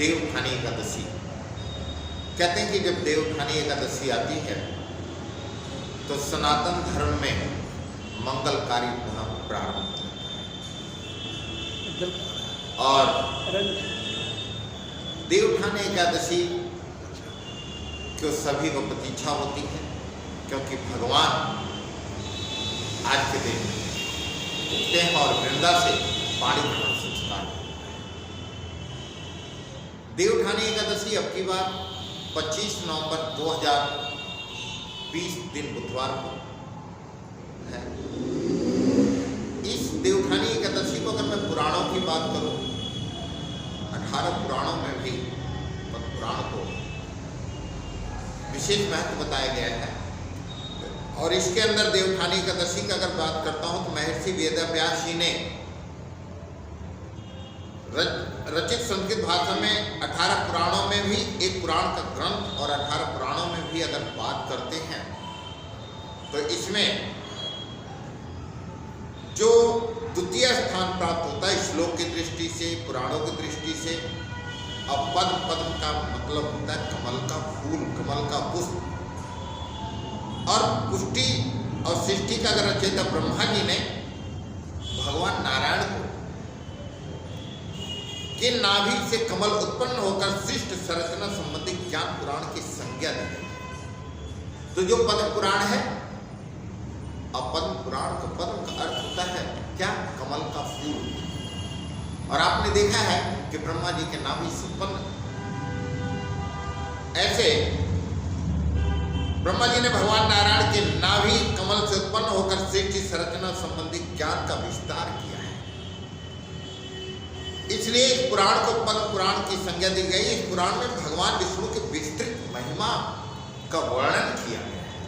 देवउठानी एकादशी। कहते हैं कि जब देवउठानी एकादशी आती है तो सनातन धर्म में मंगल कार्य होना प्रारंभ होता है। और देवउठानी एकादशी को सभी को प्रतीक्षा होती है, क्योंकि भगवान आज के दिन उठते हैं और वृंदा से पाणी ग्रहण संस्कार होता है। देवउठानी एकादशी अब की बार 25 नवंबर 2020 दिन बुधवार को है। इस देवउठानी एकादशी को अगर मैं पुराणों की बात करूं, 18 पुराणों में भी पुराण को विशेष महत्व बताया गया है। और इसके अंदर देवउठानी एकादशी की अगर बात करता हूं तो महर्षि वेदव्यास जी ने रचित संस्कृत भाषा में 18 पुराणों में भी एक पुराण का ग्रंथ और 18 पुराणों में भी अगर बात करते हैं तो इसमें जो द्वितीय स्थान प्राप्त होता है श्लोक की दृष्टि से, पुराणों की दृष्टि से। अब पद्म का मतलब होता है कमल का फूल, कमल का पुष्प। और पुष्टि और सृष्टि का अगर रचयिता ब्रह्मा जी ने भगवान नारायण को कि नाभि से कमल उत्पन्न होकर सृष्ट संरचना संबंधी ज्ञान पुराण की संज्ञा दी गई है। तो जो पद्म पुराण है, अब पद्म पुराण का पद्म का अर्थ होता है क्या? कमल का फूल। और आपने देखा है कि ब्रह्मा जी के नाभि से उत्पन्न, ऐसे ब्रह्मा जी ने भगवान नारायण के नाभि कमल से उत्पन्न होकर सृष्टि संरचना संबंधी ज्ञान का विस्तार किया है। इसलिए इस पुराण को पद्म पुराण की संज्ञा दी गई। इस पुराण में भगवान विष्णु की विस्तृत महिमा का वर्णन किया गया है।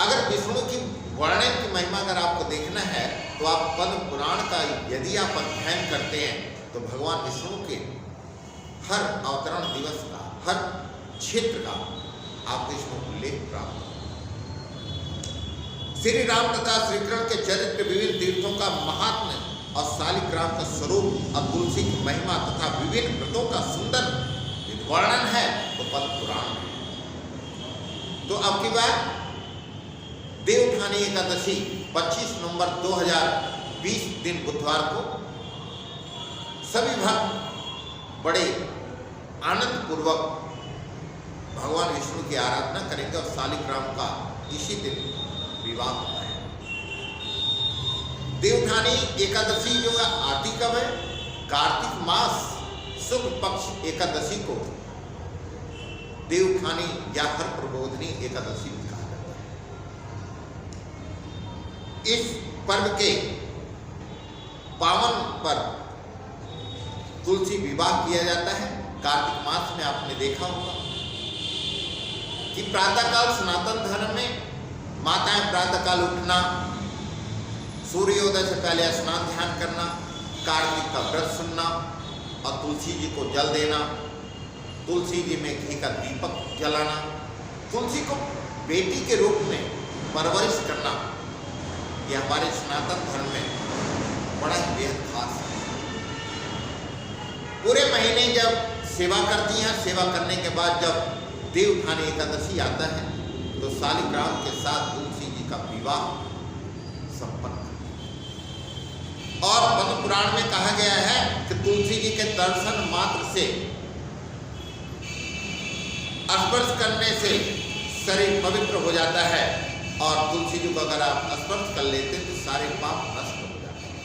अगर विष्णु की वर्णन की महिमा अगर आपको देखना है तो आप पद्म पुराण का यदि आप अध्ययन करते हैं तो भगवान विष्णु के हर अवतरण दिवस का, हर क्षेत्र का आपको इसमें उल्लेख प्राप्त हो। श्री राम तथा श्री कृष्ण के चरित्र, विभिन्न तीर्थों का महात्म्य और शालिग्राम का स्वरूप और तुलसी की महिमा तथा विभिन्न व्रतों का सुंदर वर्णन है तो पद्म पुराण है। तो अब की बार देवउठानी एकादशी 25 नवंबर 2020 दिन बुधवार को सभी भक्त बड़े आनंद पूर्वक भगवान विष्णु की आराधना करेंगे और शालिग्राम का इसी दिन विवाह होता है। देवउठानी एकादशी जो आती कब है? कार्तिक मास शुक्ल पक्ष एकादशी को देवउठानी या हर प्रबोधनी एकादशी भी कहा जाता है। इस पर्व के पावन पर तुलसी विवाह किया जाता है। कार्तिक मास में आपने देखा होगा कि प्रातःकाल सनातन धर्म में माताएं प्रातःकाल उठना, सूर्योदय से पहले स्नान ध्यान करना, कार्तिक का व्रत सुनना और तुलसी जी को जल देना, तुलसी जी में घी का दीपक जलाना, तुलसी को बेटी के रूप में परवरिश करना, यह हमारे सनातन धर्म में बड़ा ही बेहद खास है। पूरे महीने जब सेवा करती हैं, सेवा करने के बाद जब देवउठानी एकादशी आता है तो शालिग्राम के साथ तुलसी जी का विवाह संपन्न है। और पद्म पुराण में कहा गया है कि तुलसी जी के दर्शन मात्र से, स्पर्श करने से शरीर पवित्र हो जाता है और तुलसी जी को अगर आप स्पर्श कर लेते तो सारे पाप नष्ट हो जाते हैं।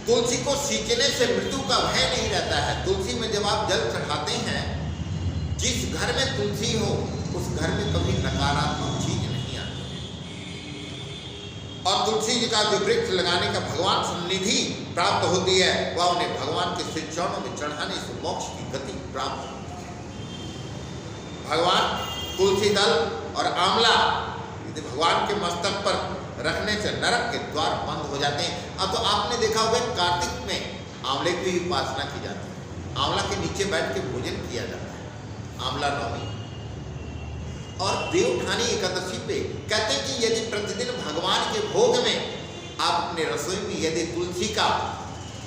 तुलसी को सींचने से मृत्यु का भय नहीं रहता है। तुलसी में जब आप जल चढ़ाते हैं, जिस घर में तुलसी हो उस घर में कभी नकारात्मक चीज नहीं आती। और तुलसी जी का जो वृक्ष लगाने का भगवान सन्निधि प्राप्त होती है वह उन्हें भगवान के श्री चरणों में चढ़ाने से मोक्ष की गति प्राप्त होती है। भगवान तुलसी दल और आंवला यदि भगवान के मस्तक पर रखने से नरक के द्वार बंद हो जाते हैं। अब तो आपने देखा होगा कार्तिक में आंवले की उपासना की जाती है, आंवला के नीचे बैठ के भोजन किया जाता है, आंवला नवमी। और देवउठानी एकादशी पे कहते हैं कि यदि प्रतिदिन भगवान के भोग में आप अपने रसोई में यदि तुलसी का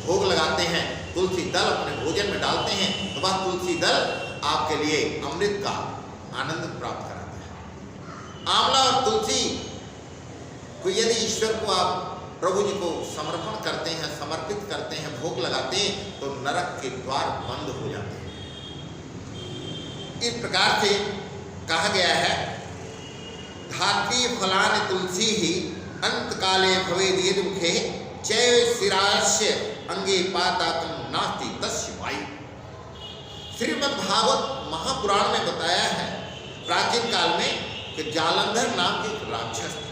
भोग लगाते हैं तुलसी दल अपने भोजन में डालते हैं तो वह तुलसी दल आपके लिए अमृत का आनंद प्राप्त कराता है। आंवला और तुलसी को यदि ईश्वर को आप प्रभु जी को समर्पण करते हैं, समर्पित करते हैं, भोग लगाते हैं तो नरक के द्वार बंद हो जाते हैं। इस प्रकार से कहा गया है धात्री फलानि तुलसी ही अंत काले भवेद मुखे चैव शिरास्य अंगे पाताकं नास्ति तस्य वायु। श्रीमद् भागवत महापुराण में बताया है प्राचीन काल में कि जालंधर नाम के एक राक्षस थे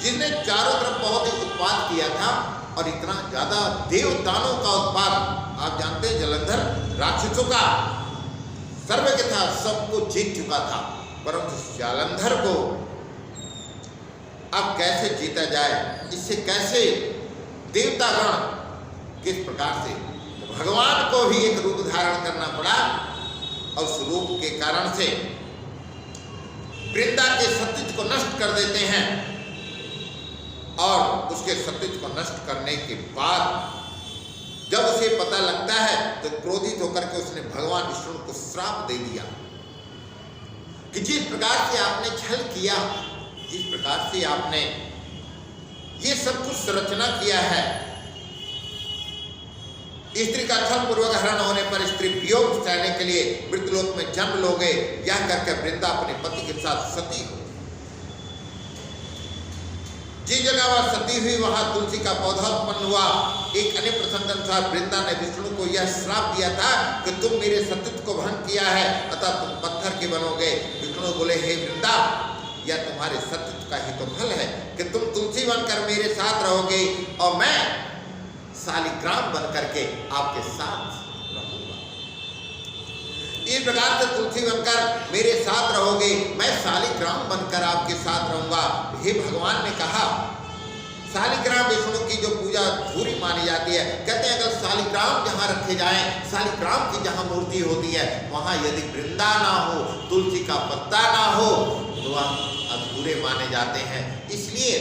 जिसने चारों तरफ बहुत ही उत्पात किया था और इतना ज्यादा देवदानों का उत्पात, आप जानते हैं जलंधर राक्षसों का सर्वज्ञ था, सबको जीत चुका था, परंतु जालंधर को अब कैसे जीता जाए, इससे कैसे देवतागण किस प्रकार से तो भगवान को भी एक रूप धारण करना पड़ा और उस रूप के कारण से वृंदा के सत्य को नष्ट कर देते हैं और उसके सत्य को नष्ट करने के बाद जब उसे पता लगता है तो क्रोधित होकर के उसने भगवान विष्णु को श्राप दे दिया कि जिस प्रकार से आपने छल किया, जिस प्रकार से आपने ये सब कुछ रचना किया है, स्त्री का छल पूर्वक हरण होने पर स्त्री वियोग सहने के लिए मृतलोक में जन्म लोगे, यह करके वृंदा अपने पति के साथ सती हो। जिस जगह वह सती हुई वहां तुलसी का पौधा उत्पन्न हुआ। एक अन्य प्रसंग अनुसार वृंदा ने विष्णु को यह श्राप दिया था कि तुम मेरे सतीत्व को भंग किया है अतः तुम पत्थर के बनोगे। विष्णु बोले हे वृंदा, यह तुम्हारे सतीत्व का ही तो फल है कि तुम तुलसी बनकर मेरे साथ रहोगे और मैं शालिग्राम बन करके आपके साथ रहूंगा। इस प्रकार से तुलसी बनकर मेरे साथ रहोगे, मैं शालिग्राम बनकर आपके साथ रहूंगा। हे भगवान ने कहा, शालिग्राम विष्णु की जो पूजा धूरी मानी जाती है, कहते हैं अगर शालिग्राम जहाँ रखे जाएं, शालिग्राम की जहाँ मूर्ति होती है वहाँ यदि वृंदा ना हो, तुलसी का पत्ता ना हो तो वह अधूरे माने जाते हैं। इसलिए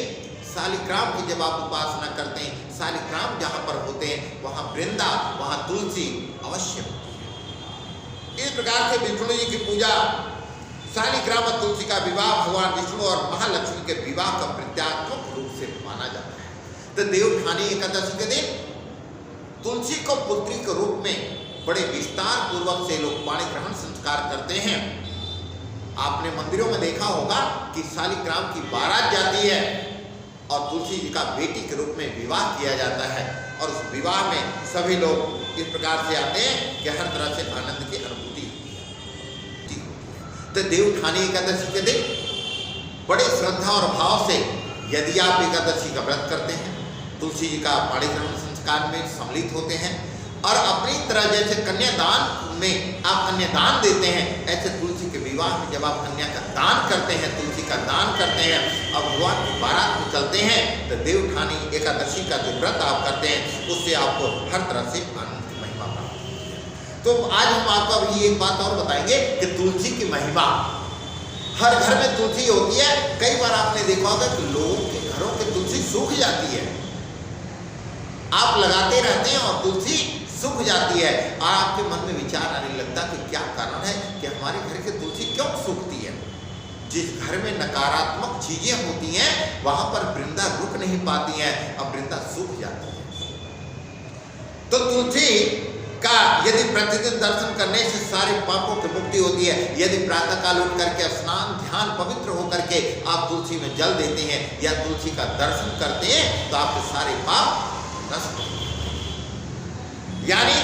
शालिग्राम की जब आप उपासना करते हैं, शालिग्राम जहाँ पर होते हैं वहाँ वृंदा, वहाँ तुलसी अवश्य होती है। इस प्रकार से विष्णु जी की पूजा, शालिग्राम और तुलसी का विवाह भगवान विष्णु और महालक्ष्मी के विवाह का प्रत्यात्मक रूप से माना जाता है। तो देवउठानी एकादशी के दिन तुलसी को पुत्री के रूप में बड़े विस्तार पूर्वक से लोग पाणी ग्रहण संस्कार करते हैं। आपने मंदिरों में देखा होगा कि शालिग्राम की बारात जाती है और तुलसी जी का बेटी के रूप में विवाह किया जाता है और उस विवाह में सभी लोग इस प्रकार से आते हैं कि हर तरह से आनंद की अनुभूति होती है। तो देवउठानी एकादशी के दिन बड़े श्रद्धा और भाव से यदि आप एकादशी का व्रत करते हैं, तुलसी जी का पाणी ग्रहण संस्कार में सम्मिलित होते हैं और अपनी तरह जैसे कन्यादान में आप कन्यादान देते हैं, ऐसे तुलसी के विवाह में जब आप कन्या का दान करते हैं, तुलसी का दान करते हैं और भगवान की बारात में चलते हैं, तो देवउठानी एकादशी का जो व्रत आप करते हैं उससे आपको हर तरह से आनंद की महिमा प्राप्त होती है। तो आज हम आपको अभी एक बात और बताएंगे कि तुलसी की महिमा। हर घर में तुलसी होती है। कई बार आपने देखा होगा कि लोगों के घरों की तुलसी सूख जाती है, आप लगाते रहते हैं और तुलसी सूख जाती है और आपके मन में विचार आने लगता कि क्या कारण है कि हमारे घर की तुलसी क्यों सूखती है। जिस घर में नकारात्मक चीजें होती हैं वहां पर वृंदा रुक नहीं पाती हैं और वृंदा सूख जाती है। तो तुलसी का यदि प्रतिदिन दर्शन करने से सारे पापों की मुक्ति होती है। यदि प्रातः काल उठ करके स्नान ध्यान पवित्र होकर के आप तुलसी में जल देते हैं या तुलसी का दर्शन करते हैं तो आपके सारे पाप नष्ट होते हैं। यानी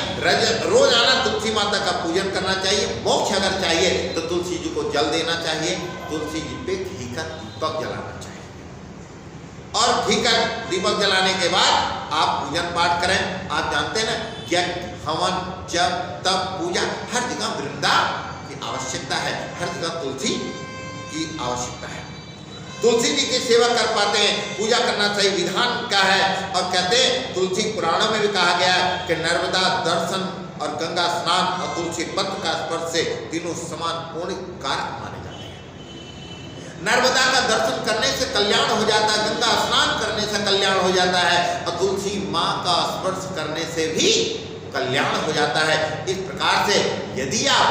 रोजाना तुलसी माता का पूजन करना चाहिए। मोक्ष अगर चाहिए तो तुलसी जी को जल देना चाहिए, तुलसी जी पे घी का दीपक जलाना चाहिए और घी का दीपक जलाने के बाद आप पूजन पाठ करें। आप जानते हैं ना, यज्ञ हवन जप तप पूजा हर जगह वृंदा की आवश्यकता है, हर जगह तुलसी की आवश्यकता है। तुलसी जी की सेवा कर पाते हैं, पूजा करना सही विधान का है। और कहते हैं तुलसी पुराणों में भी कहा गया है कि नर्मदा दर्शन और गंगा स्नान और तुलसी पत्र का स्पर्श से तीनों समान पूर्ण कारक माने जाते हैं। नर्मदा का दर्शन करने से कल्याण हो जाता है, गंगा स्नान करने से कल्याण हो जाता है और तुलसी माँ का स्पर्श करने से भी कल्याण हो जाता है। इस प्रकार से यदि आप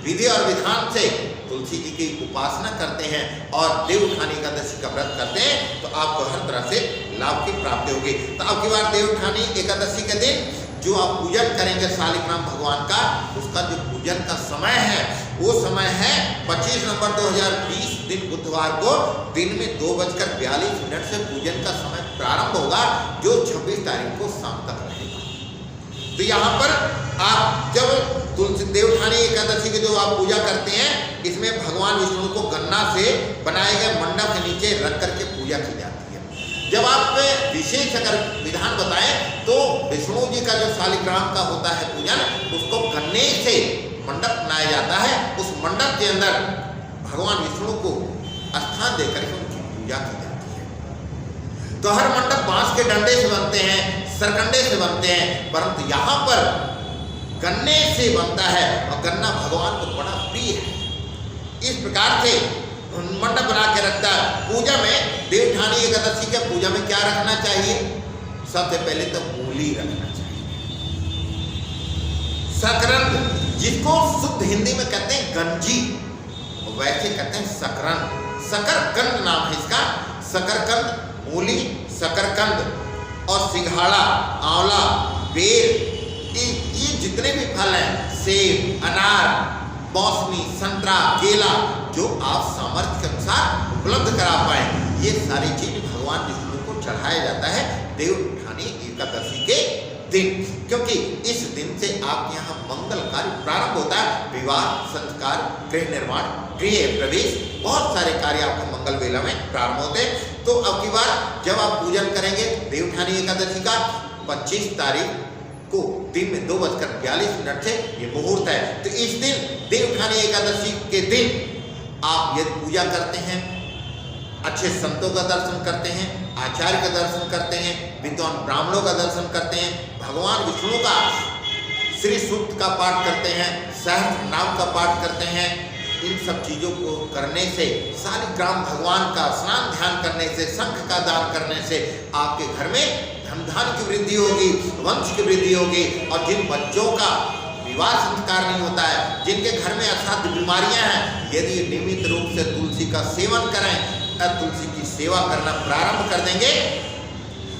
विधि और विधान से तुलसी जी की उपासना करते हैं और देवउठानी एकादशी का व्रत करते हैं तो आपको हर तरह से लाभ की प्राप्ति होगी। तो अब की बार देवउठानी एकादशी के दिन जो आप पूजन करेंगे शालिग्राम भगवान का, उसका जो पूजन का समय है वो समय है 25 नवंबर 2020 दिन बुधवार को दिन में 2:42 से पूजन का समय प्रारंभ होगा, जो 26 तारीख को शाम तक रहेगा। तो यहाँ पर आप जब तुलसी देवउठानी एकादशी की जो आप पूजा करते हैं, इसमें भगवान विष्णु को गन्ना से बनाए गए मंडप के नीचे रख करके पूजा की जाती है। जब आप विशेष अगर विधान बताएं तो विष्णु जी का जो शालिग्राम का होता है पूजन, उसको गन्ने से मंडप बनाया जाता है। उस मंडप के अंदर भगवान विष्णु को स्थान देकर के उनकी पूजा की जाती है। तो हर मंडप बांस के डंडे से बनते हैं, सरकंडे से बनते हैं, परंतु यहाँ पर गन्ने से बनता है और गन्ना भगवान को बड़ा प्रिय है। इस प्रकार से मंडप बना के रखता है। पूजा में देवउठानी एकादशी के पूजा में क्या रखना चाहिए? सबसे पहले तो मूली रखना चाहिए, सकरंद, जिसको शुद्ध हिंदी में कहते हैं गंजी, वैसे कहते हैं सकरंद, शकरकंद नाम है इसका। शकरकंद, मूली, शकरकंद और सिंघाड़ा, आंवला, बेर, ये जितने भी फल हैं, सेब, अनार, मौसमी, संतरा, केला, जो आप सामर्थ्य के अनुसार उपलब्ध करा पाए, ये सारी चीज भगवान विष्णु को चढ़ाया जाता है देवउठानी एकादशी के दिन। क्योंकि इस दिन से आपके यहाँ मंगल कार्य प्रारंभ होता है। विवाह, संस्कार, गृह निर्माण, गृह प्रवेश, बहुत सारे कार्य आपके मंगल वेला में प्रारंभ होते हैं। तो अब की बार जब आप पूजन करेंगे देवउठानी एकादशी का 25 तारीख को दिन में 2:42 से ये मुहूर्त है। तो इस दिन देवउठानी एकादशी के दिन आप यदि पूजा करते हैं, अच्छे संतों का दर्शन करते हैं, आचार्य का दर्शन करते हैं, विद्वान ब्राह्मणों का दर्शन करते हैं, भगवान विष्णु का श्री सूक्त का पाठ करते हैं, सहस्त्र नाम का पाठ करते हैं, इन सब चीजों को करने से, शालिग्राम भगवान का स्नान ध्यान करने से, शंख का दान करने से आपके घर में धन की वृद्धि होगी, वंश की वृद्धि होगी। और जिन बच्चों का विवाह संस्कार नहीं होता है, जिनके घर में असाध्य बीमारियां हैं, यदि नियमित रूप से तुलसी का सेवन करें, तुलसी की सेवा करना प्रारंभ कर देंगे,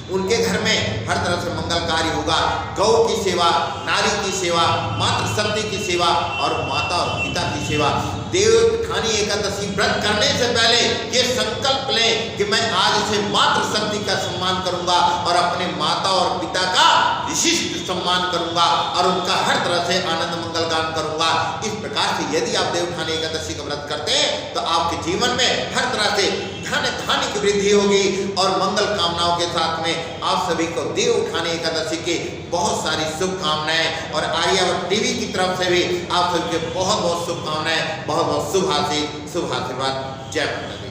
उनके घर में हर तरह से मंगल कार्य होगा। गौ की सेवा, नारी की सेवा, मातृशक्ति की सेवा और माता और पिता की सेवा। देवउठानी एकादशी व्रत करने से पहले ये संकल्प लें कि मैं आज से मातृशक्ति का सम्मान करूंगा और अपने माता और पिता का विशिष्ट सम्मान करूंगा और उनका हर तरह से आनंद मंगल गान करूंगा। इस प्रकार से यदि आप देवउठानी एकादशी का व्रत करते हैं तो आपके जीवन में हर तरह से धन धान्य की वृद्धि होगी और मंगल कामनाओं के साथ में आप सभी को देवउठानी एकादशी की बहुत सारी शुभकामनाएं और आर्यावर्त टीवी की तरफ से भी आप सभी के बहुत बहुत शुभकामनाएं, बहुत बहुत शुभ आशीर्वाद। जय माता दी।